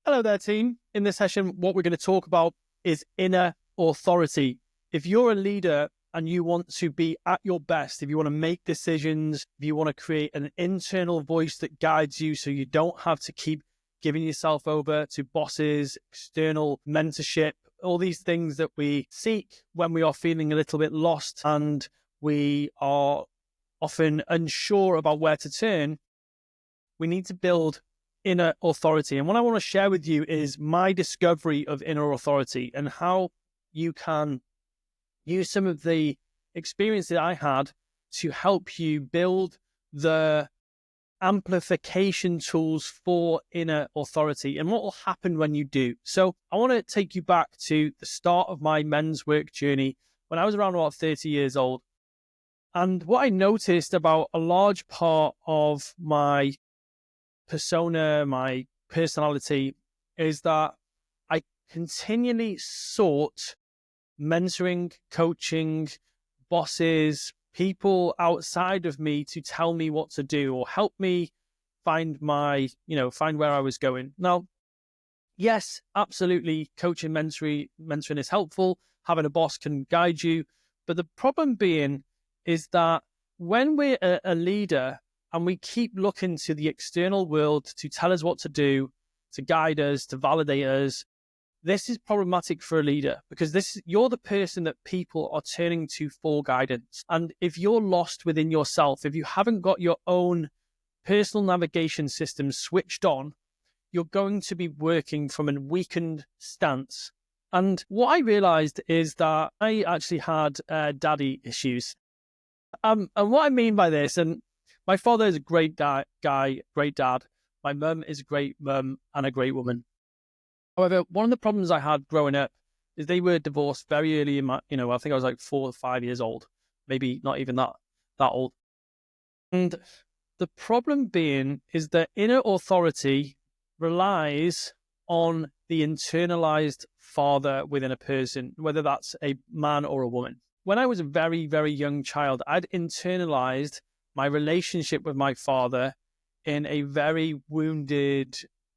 Hello there, team. In this session, what we're going to talk about is inner authority. If you're a leader and you want to be at your best, if you want to make decisions, if you want to create an internal voice that guides you so you don't have to keep giving yourself over to bosses, external mentorship, all these things that we seek when we are feeling a little bit lost and we are often unsure about where to turn, we need to build inner authority. And what I want to share with you is my discovery of inner authority and how you can use some of the experience that I had to help you build the amplification tools for inner authority and what will happen when you do. So I want to take you back to the start of my men's work journey when I was around about 30 years old. And what I noticed about a large part of my persona, my personality, is that I continually sought mentoring, coaching, bosses, people outside of me to tell me what to do or help me find find where I was going. Now, yes, absolutely, coaching, mentoring is helpful. Having a boss can guide you. But the problem being is that when we're a leader, and we keep looking to the external world to tell us what to do, to guide us, to validate us, this is problematic for a leader because you're the person that people are turning to for guidance. And if you're lost within yourself, if you haven't got your own personal navigation system switched on, you're going to be working from a weakened stance. And what I realized is that I actually had daddy issues. And what I mean by this, and my father is a great guy, great dad. My mum is a great mum and a great woman. However, one of the problems I had growing up is they were divorced very early in my, I think I was like 4 or 5 years old, maybe not even that old. And the problem being is that inner authority relies on the internalized father within a person, whether that's a man or a woman. When I was a very, very young child, I'd internalized my relationship with my father in a very wounded,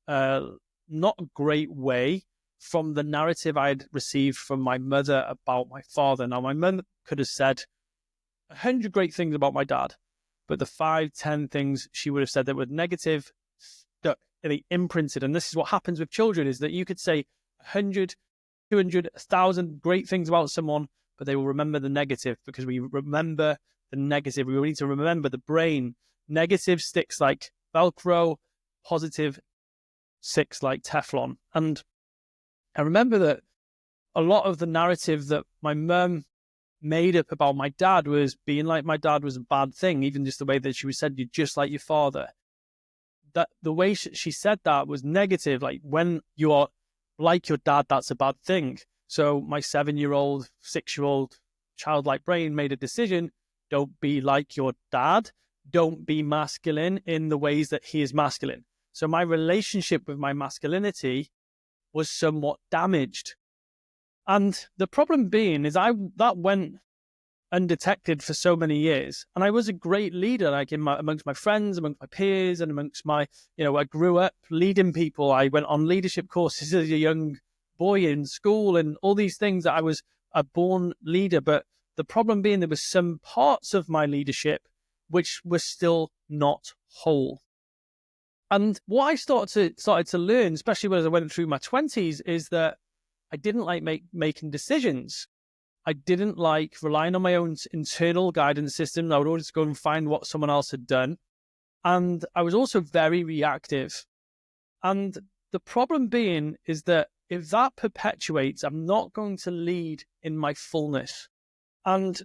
not great way from the narrative I had received from my mother about my father. Now, my mother could have said 100 great things about my dad, but the 5-10 things she would have said that were negative, stuck, they imprinted. And this is what happens with children, is that you could say 100, 200, 1,000 great things about someone, but they will remember the negative because we remember the negative. We need to remember the brain. Negative sticks like Velcro, positive sticks like Teflon. And I remember that a lot of the narrative that my mum made up about my dad was being like my dad was a bad thing, even just the way that she said, you're just like your father. That the way she said that was negative. Like, when you are like your dad, that's a bad thing. So my 7-year-old, 6-year-old childlike brain made a decision. Don't be like your dad. Don't be masculine in the ways that he is masculine. So my relationship with my masculinity was somewhat damaged. And the problem being is that went undetected for so many years. And I was a great leader, like amongst my friends, amongst my peers, and amongst my, I grew up leading people. I went on leadership courses as a young boy in school and all these things that I was a born leader. But the problem being there was some parts of my leadership which were still not whole. And what I started to learn, especially as I went through my 20s, is that I didn't like making decisions. I didn't like relying on my own internal guidance system. I would always go and find what someone else had done. And I was also very reactive. And the problem being is that if that perpetuates, I'm not going to lead in my fullness. And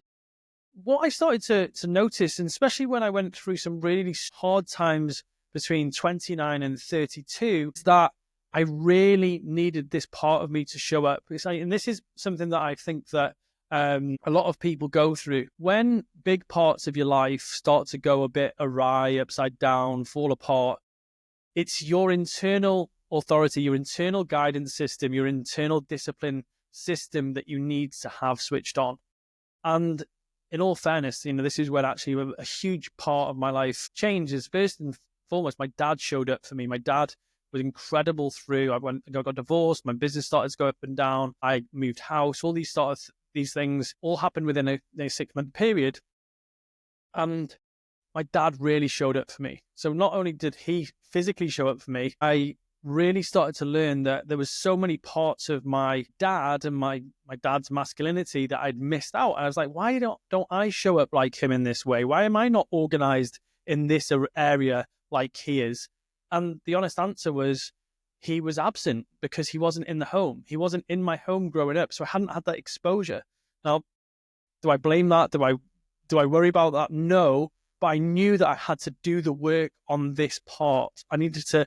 what I started to notice, and especially when I went through some really hard times between 29 and 32, is that I really needed this part of me to show up. And this is something that I think that a lot of people go through. When big parts of your life start to go a bit awry, upside down, fall apart, it's your internal authority, your internal guidance system, your internal discipline system that you need to have switched on. And in all fairness, this is where actually a huge part of my life changes. First and foremost, my dad showed up for me. My dad was incredible through. I got divorced, my business started to go up and down, I moved house, all these things all happened within a 6-month period. And my dad really showed up for me. So not only did he physically show up for me, I really started to learn that there was so many parts of my dad and my dad's masculinity that I'd missed out. And I was like, why don't I show up like him in this way? Why am I not organized in this area like he is? And the honest answer was he was absent because he wasn't in the home. He wasn't in my home growing up. So I hadn't had that exposure. Now, do I blame that? Do I worry about that? No, but I knew that I had to do the work on this part. I needed to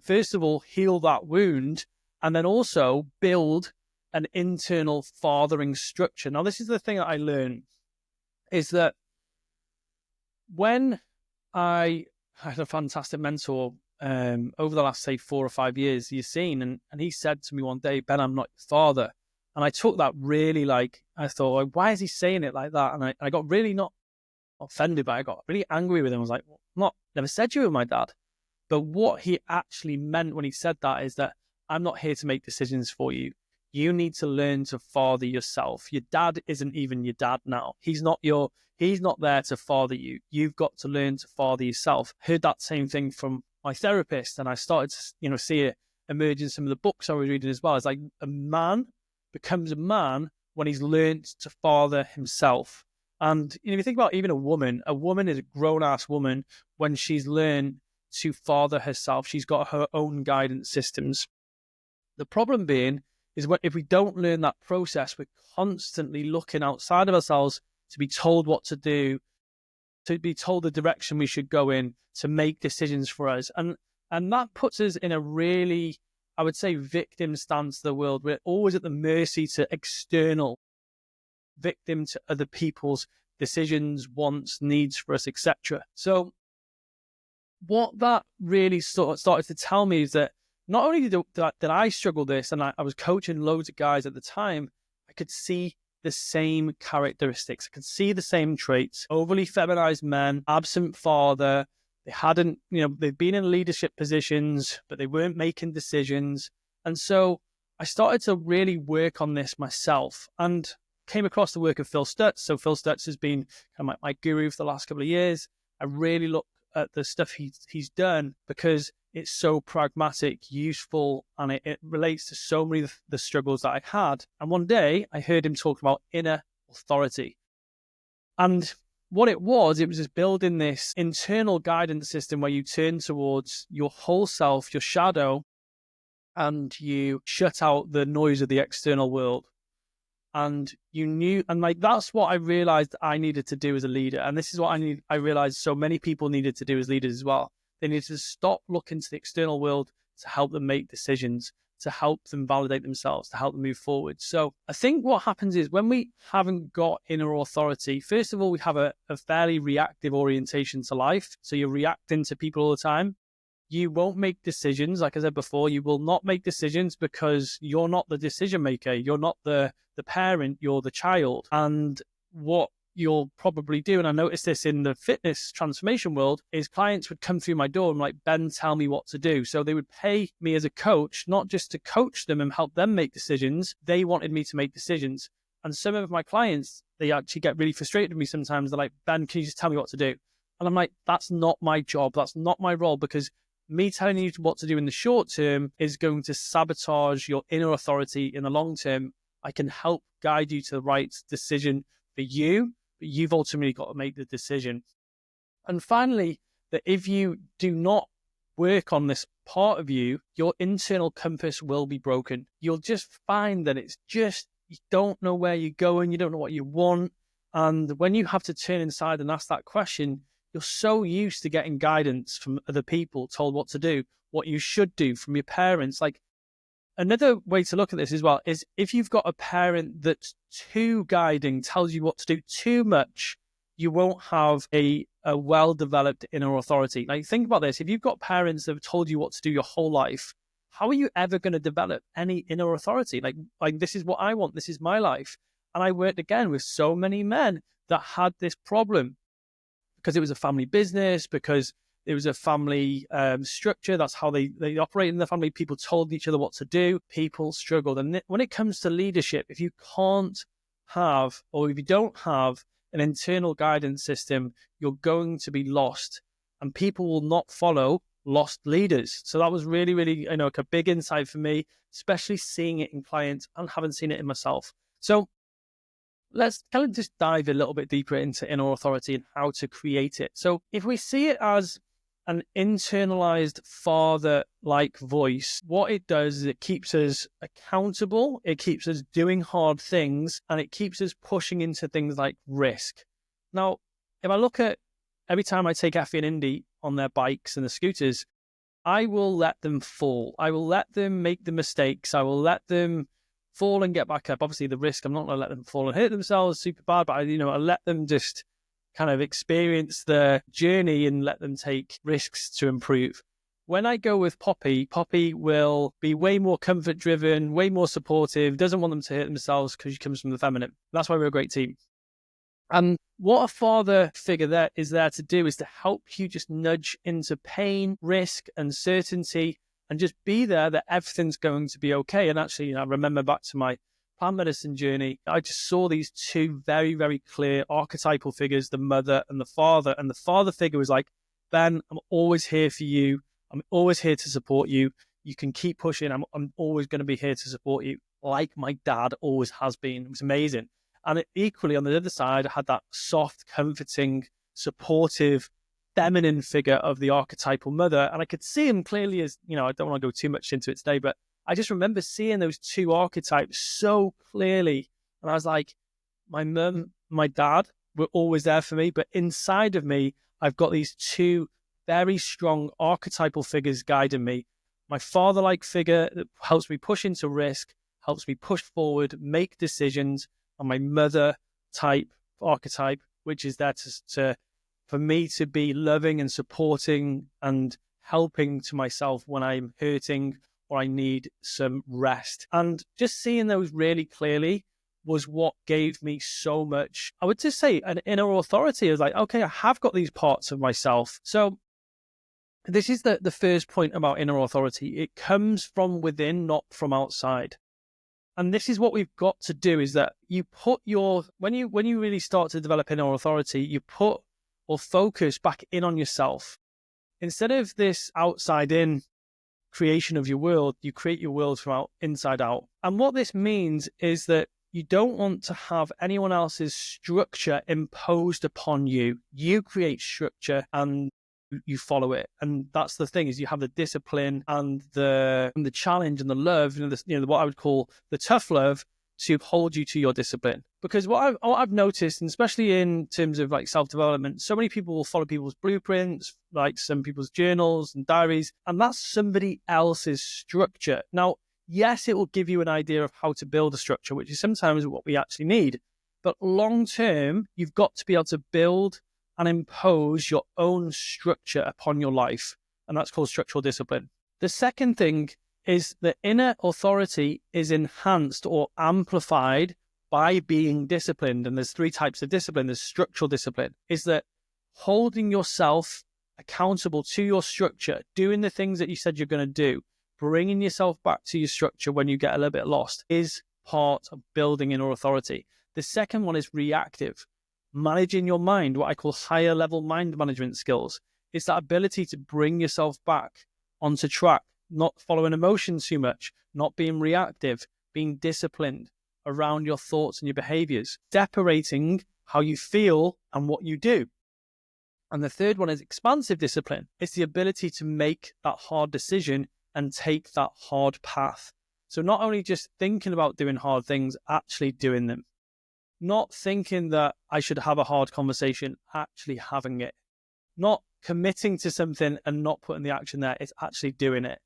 first of all heal that wound, and then also build an internal fathering structure. Now, this is the thing that I learned, is that when I had a fantastic mentor over the last, say, 4 or 5 years, Yassine, and he said to me one day, "Ben, I'm not your father." And I took that really I thought, why is he saying it like that? And I got really not offended, but I got really angry with him. I was like, never said you were my dad. But what he actually meant when he said that is that I'm not here to make decisions for you. You need to learn to father yourself. Your dad isn't even your dad now. He's not there to father you. You've got to learn to father yourself. Heard that same thing from my therapist, and I started to, see it emerge in some of the books I was reading as well. It's like a man becomes a man when he's learned to father himself. And if you think about even a woman is a grown-ass woman when she's learned to father herself. She's got her own guidance systems. The problem being is if we don't learn that process, we're constantly looking outside of ourselves to be told what to do, to be told the direction we should go in, to make decisions for us. And that puts us in a really, I would say, victim stance of the world. We're always at the mercy to external, victim to other people's decisions, wants, needs for us, etc. So what that really started to tell me is that not only did I struggle this, and I was coaching loads of guys at the time, I could see the same characteristics. I could see the same traits. Overly feminized men, absent father. They hadn't, they'd been in leadership positions, but they weren't making decisions. And so I started to really work on this myself and came across the work of Phil Stutz. So Phil Stutz has been kind of my guru for the last couple of years. I really look at the stuff he's done because it's so pragmatic, useful, and it relates to so many of the struggles that I had. And one day I heard him talk about inner authority. And what it was just building this internal guidance system where you turn towards your whole self, your shadow, and you shut out the noise of the external world. And that's what I realized I needed to do as a leader. And this is what I realized so many people needed to do as leaders as well. They needed to stop looking to the external world to help them make decisions, to help them validate themselves, to help them move forward. So I think what happens is when we haven't got inner authority, first of all, we have a fairly reactive orientation to life. So you're reacting to people all the time. You won't make decisions. Like I said before, you will not make decisions because you're not the decision maker. You're not the parent, you're the child. And what you'll probably do, and I noticed this in the fitness transformation world, is clients would come through my door and like, "Ben, tell me what to do." So they would pay me as a coach, not just to coach them and help them make decisions. They wanted me to make decisions. And some of my clients, they actually get really frustrated with me sometimes. They're like, "Ben, can you just tell me what to do?" And I'm like, that's not my job. That's not my role, because me telling you what to do in the short term is going to sabotage your inner authority in the long term. I can help guide you to the right decision for you, but you've ultimately got to make the decision. And finally, that if you do not work on this part of you, your internal compass will be broken. You'll just find that you don't know where you're going, you don't know what you want. And when you have to turn inside and ask that question, you're so used to getting guidance from other people, told what to do, what you should do from your parents. Like, another way to look at this as well is if you've got a parent that's too guiding, tells you what to do too much, you won't have a well-developed inner authority. Like, think about this. If you've got parents that have told you what to do your whole life, how are you ever going to develop any inner authority? Like, this is what I want. This is my life. And I worked again with so many men that had this problem because it was a family business, because It was a family structure. That's how they operate in the family. People told each other what to do. People struggled. And when it comes to leadership, if you can't have, or if you don't have an internal guidance system, you're going to be lost, and people will not follow lost leaders. So that was really, really, like a big insight for me, especially seeing it in clients and having seen it in myself. So let's kind of just dive a little bit deeper into inner authority and how to create it. So if we see it as an internalized father-like voice, what it does is it keeps us accountable, it keeps us doing hard things, and it keeps us pushing into things like risk. Now, if I look at every time I take Effie and Indy on their bikes and the scooters, I will let them fall. I will let them make the mistakes. I will let them fall and get back up. Obviously, the risk, I'm not going to let them fall and hurt themselves super bad, but I let them just kind of experience the journey and let them take risks to improve. When I go with Poppy, Poppy will be way more comfort driven, way more supportive, doesn't want them to hurt themselves because she comes from the feminine. That's why we're a great team. And what a father figure there is there to do is to help you just nudge into pain, risk, uncertainty, and just be there that everything's going to be okay. And actually, I remember back to my plant medicine journey, I just saw these two very, very clear archetypal figures, the mother and the father. And the father figure was like, Ben, I'm always here for you. I'm always here to support you. You can keep pushing. I'm always going to be here to support you, like my dad always has been. It was amazing. And equally on the other side, I had that soft, comforting, supportive, feminine figure of the archetypal mother. And I could see him clearly as, I don't want to go too much into it today, but I just remember seeing those two archetypes so clearly. And I was like, my mum, my dad were always there for me. But inside of me, I've got these two very strong archetypal figures guiding me. My father-like figure that helps me push into risk, helps me push forward, make decisions, and my mother type archetype, which is there for me to be loving and supporting and helping to myself when I'm hurting or I need some rest. And just seeing those really clearly was what gave me so much, I would just say, an inner authority. I was like, okay, I have got these parts of myself. So this is the first point about inner authority. It comes from within, not from outside. And this is what we've got to do, is that you put when you really start to develop inner authority, you put or focus back in on yourself. Instead of this outside in creation of your world, you create your world from inside out. And what this means is that you don't want to have anyone else's structure imposed upon you. You create structure and you follow it. And that's the thing, is you have the discipline and the challenge and the love, what I would call the tough love, to hold you to your discipline. Because what I've noticed, and especially in terms of like self-development, so many people will follow people's blueprints, like some people's journals and diaries, and that's somebody else's structure. Now, yes, it will give you an idea of how to build a structure, which is sometimes what we actually need. But long term, you've got to be able to build and impose your own structure upon your life. And that's called structural discipline. The second thing is that inner authority is enhanced or amplified by being disciplined. And there's three types of discipline. There's structural discipline, is that holding yourself accountable to your structure, doing the things that you said you're going to do, bringing yourself back to your structure when you get a little bit lost, is part of building inner authority. The second one is reactive. Managing your mind, what I call higher level mind management skills. It's that ability to bring yourself back onto track, not following emotions too much, not being reactive, being disciplined around your thoughts and your behaviors, separating how you feel and what you do. And the third one is expansive discipline. It's the ability to make that hard decision and take that hard path. So not only just thinking about doing hard things, actually doing them. Not thinking that I should have a hard conversation, actually having it. Not committing to something and not putting the action there, it's actually doing it.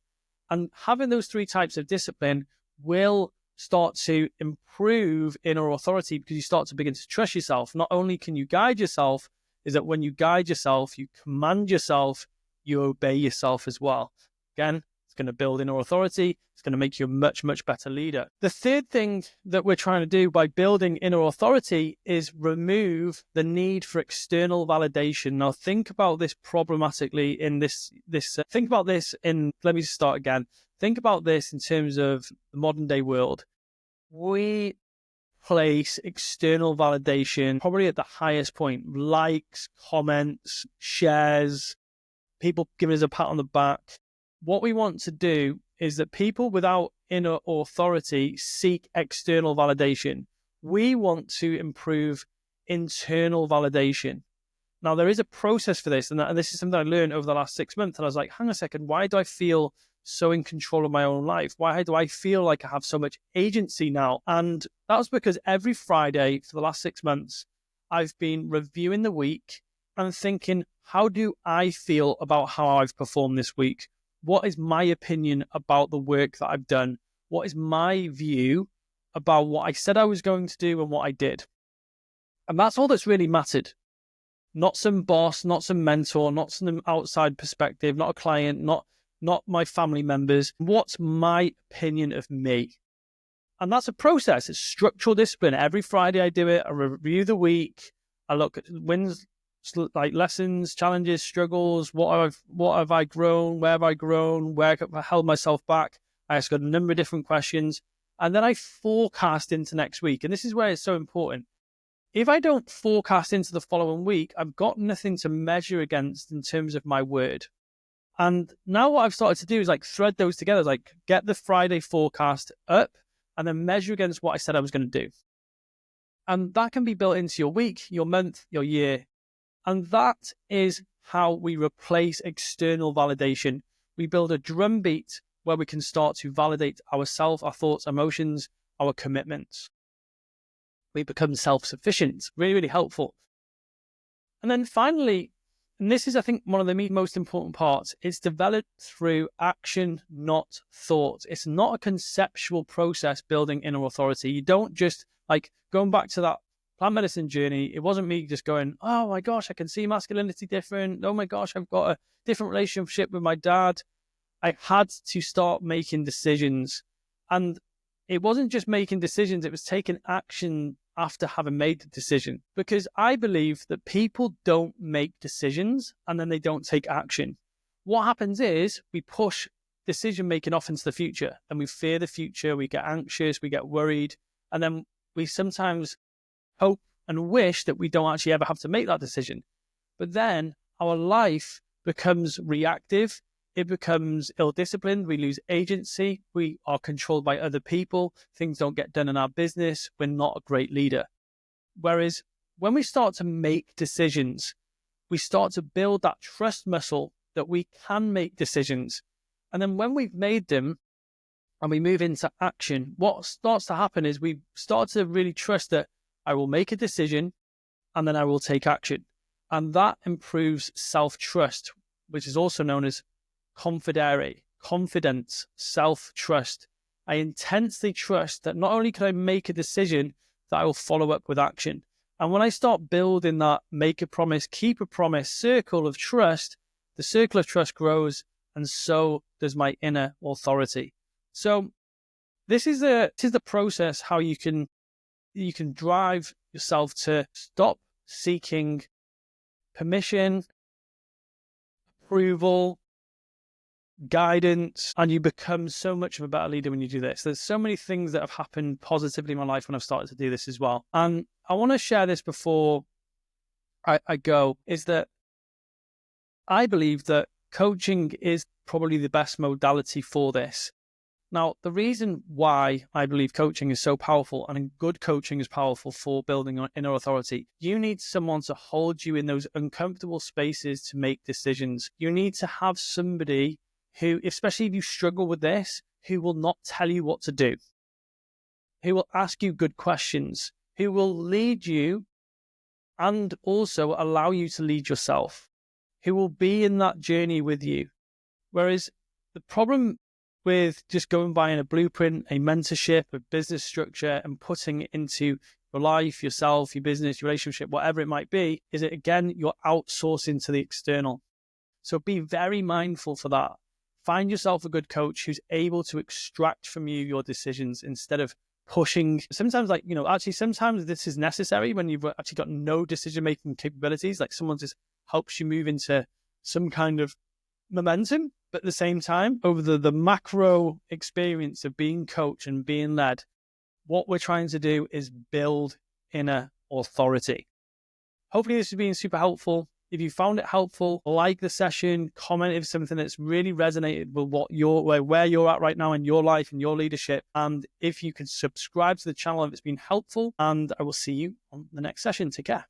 And having those three types of discipline will start to improve inner authority, because you start to begin to trust yourself. Not only can you guide yourself, is that when you guide yourself, you command yourself, you obey yourself as well. Again, it's going to build inner authority. It's going to make you a much, much better leader. The third thing that we're trying to do by building inner authority is remove the need for external validation. Now, think about this problematically in think about this in, let me start again. Think about this in terms of the modern day world. We place external validation probably at the highest point. Likes, comments, shares, people giving us a pat on the back. What we want to do is that people without inner authority seek external validation. We want to improve internal validation. Now, there is a process for this, and this is something I learned over the last 6 months. And I was like, hang on a second, why do I feel so in control of my own life? Why do I feel like I have so much agency now? And that was because every Friday for the last 6 months, I've been reviewing the week and thinking, how do I feel about how I've performed this week? What is my opinion about the work that I've done? What is my view about what I said I was going to do and what I did? And that's all that's really mattered. Not some boss, not some mentor, not some outside perspective, not a client, not my family members. What's my opinion of me? And that's a process. It's structural discipline. Every Friday I do it. I review the week. I look at wins, like lessons, challenges, struggles. What have I grown? Where have I grown? Where have I held myself back? I ask a number of different questions. And then I forecast into next week. And this is where it's so important. If I don't forecast into the following week, I've got nothing to measure against in terms of my word. And now what I've started to do is like thread those together, like get the Friday forecast up and then measure against what I said I was going to do. And that can be built into your week, your month, your year. And that is how we replace external validation. We build a drumbeat where we can start to validate ourselves, our thoughts, emotions, our commitments. We become self-sufficient, really, really helpful. And then finally, and this is, I think, one of the most important parts, it's developed through action, not thought. It's not a conceptual process building inner authority. You don't just, like, going back to that plant medicine journey, it wasn't me just going, oh my gosh, I can see masculinity different. Oh my gosh, I've got a different relationship with my dad. I had to start making decisions. And it wasn't just making decisions, it was taking action after having made the decision. Because I believe that people don't make decisions and then they don't take action. What happens is we push decision-making off into the future and we fear the future, we get anxious, we get worried, and then we sometimes hope and wish that we don't actually ever have to make that decision. But then our life becomes reactive. It becomes ill-disciplined. We lose agency. We are controlled by other people. Things don't get done in our business. We're not a great leader. Whereas when we start to make decisions, we start to build that trust muscle that we can make decisions. And then when we've made them and we move into action, what starts to happen is we start to really trust that I will make a decision and then I will take action. And that improves self-trust, which is also known as confidence, self-trust. I intensely trust that not only can I make a decision, that I will follow up with action. And when I start building that make a promise, keep a promise circle of trust, the circle of trust grows, and so does my inner authority. So this is the process how you can drive yourself to stop seeking permission, approval, guidance, and you become so much of a better leader when you do this. There's so many things that have happened positively in my life when I've started to do this as well. And I want to share this before I go, is that I believe that coaching is probably the best modality for this. Now, the reason why I believe coaching is so powerful and good coaching is powerful for building inner authority, you need someone to hold you in those uncomfortable spaces to make decisions. You need to have somebody who, especially if you struggle with this, who will not tell you what to do, who will ask you good questions, who will lead you and also allow you to lead yourself, who will be in that journey with you. Whereas the problem with just going by in a blueprint, a mentorship, a business structure, and putting it into your life, yourself, your business, your relationship, whatever it might be, is that, again, you're outsourcing to the external. So be very mindful for that. Find yourself a good coach who's able to extract from you your decisions instead of pushing. Sometimes, like, actually sometimes this is necessary when you've actually got no decision-making capabilities, like someone just helps you move into some kind of momentum. But at the same time, over the macro experience of being coached and being led, what we're trying to do is build inner authority. Hopefully this has been super helpful. If you found it helpful, like the session, comment if something that's really resonated with where you're at right now in your life and your leadership. And if you can subscribe to the channel if it's been helpful, and I will see you on the next session. Take care.